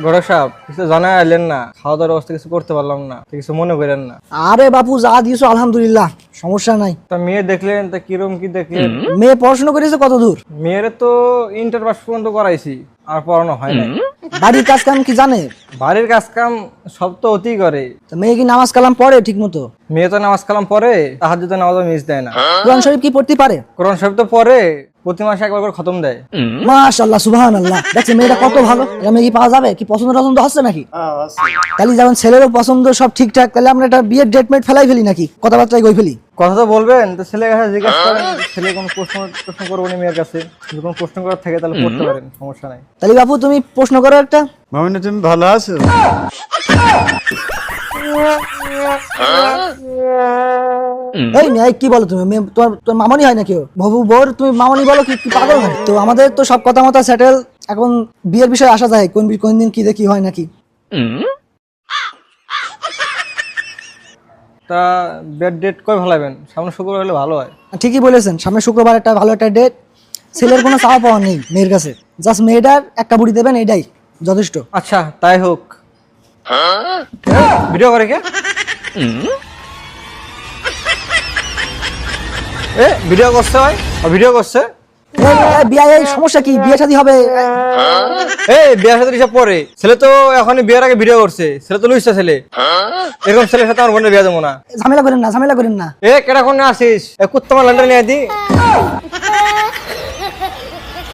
বড় সাহেব কিছু জানাই আইলেন না, খাওয়া দাওয়ার অবস্থা কিছু করতে পারলাম না, কিছু মনে করেন না। আরে বাপু যা দিয়েছো আলহামদুলিল্লাহ, সমস্যা নাই। তা মেয়ে দেখলেন, তা কিরম কি দেখলেন? মেয়ে পড়াশোনা করেছে কত দূর? মেয়ের তো ইন্টার পাস পর্যন্ত করাইছি, আর পড়ানো হয় নাই। বাড়ির কাজ কাম কি জানে? বাড়ির কাজ কাম সব তো অতি করে। তা মেয়ে কি নামাজ কালাম পড়ে ঠিক মতো? মেয়ে তো নামাজ কালাম পড়ে, তাহাজ্জুদের নামাজও মিস দেয় না। কোরআন শরীফ কি পড়তে পারে? কোরআন শরীফ তো পড়ে, প্রতি মাসে একবার করে খতম দেয়। মাশাআল্লাহ সুবহানাল্লাহ, দেখছি মেয়েটা কত ভালো। এটা মেয়ে কি পাওয়া যাবে? কি পছন্দ টছন্দ হচ্ছে নাকি? তাহলে যেমন ছেলেরও পছন্দ সব ঠিকঠাক, তাহলে আমরা একটা বিয়ের ডেট মেট ফেলাই ফেলি নাকি? কথাবার্তায় গই ফেলি। কথা তো বলবেন, তো ছেলের কাছে জিজ্ঞাসা করেন, ছেলে কোনো প্রশ্ন করবো না মেয়ের কাছে। যদি কোনো প্রশ্ন করার থাকে তাহলে করতে পারেন, সমস্যা নাই। তাহলে বাপু তুমি প্রশ্ন করো একটা। মামিনা তুমি ভালো আছো? এই মেয়ে কি বলো তুমি? মেয়ে তোমার তোমার মামনি হয় নাকি? বাবু বোর তুমি মামনি বলো, কি কি পাগল হয়? তো আমাদের তো সব কথা মতো সেটেল, এখন বিয়ের বিষয়ে আসা যায়, কোন দিন কি দেখি হয় নাকি। তা বেড ডেট কই ভালাবেন? সামনে শুক্রবার হলে ভালো হয়। ঠিকই বলেছেন, সামনে শুক্রবার একটা ভালো একটা ডেট। ছেলের কোনো চাওয়া পাওয়া নেই মেয়ের কাছে, জাস্ট মেয়েটার একটা বুড়ি দেবেন, এটাই যথেষ্ট। আচ্ছা তাই হোক। ভিডিও করে কে? ভিডিও করছে ভাই, ভিডিও করছে। বিয়ে এই সমস্যা কি? বিয়ে শাদী হবে? বিয়ের সাথে হিসাব পরে, ছেলে তো এখনই বিয়ের আগে ভিডিও করছে। ছেলে তো লুইছে ছেলে, এরকম ছেলের সাথে আমার বোনের বিয়ে দেবো না। ঝামেলা করেন না, ঝামেলা করেন না। কেটা কোন আসিস? কুত্তমা লন্ডন নিয়ে দি।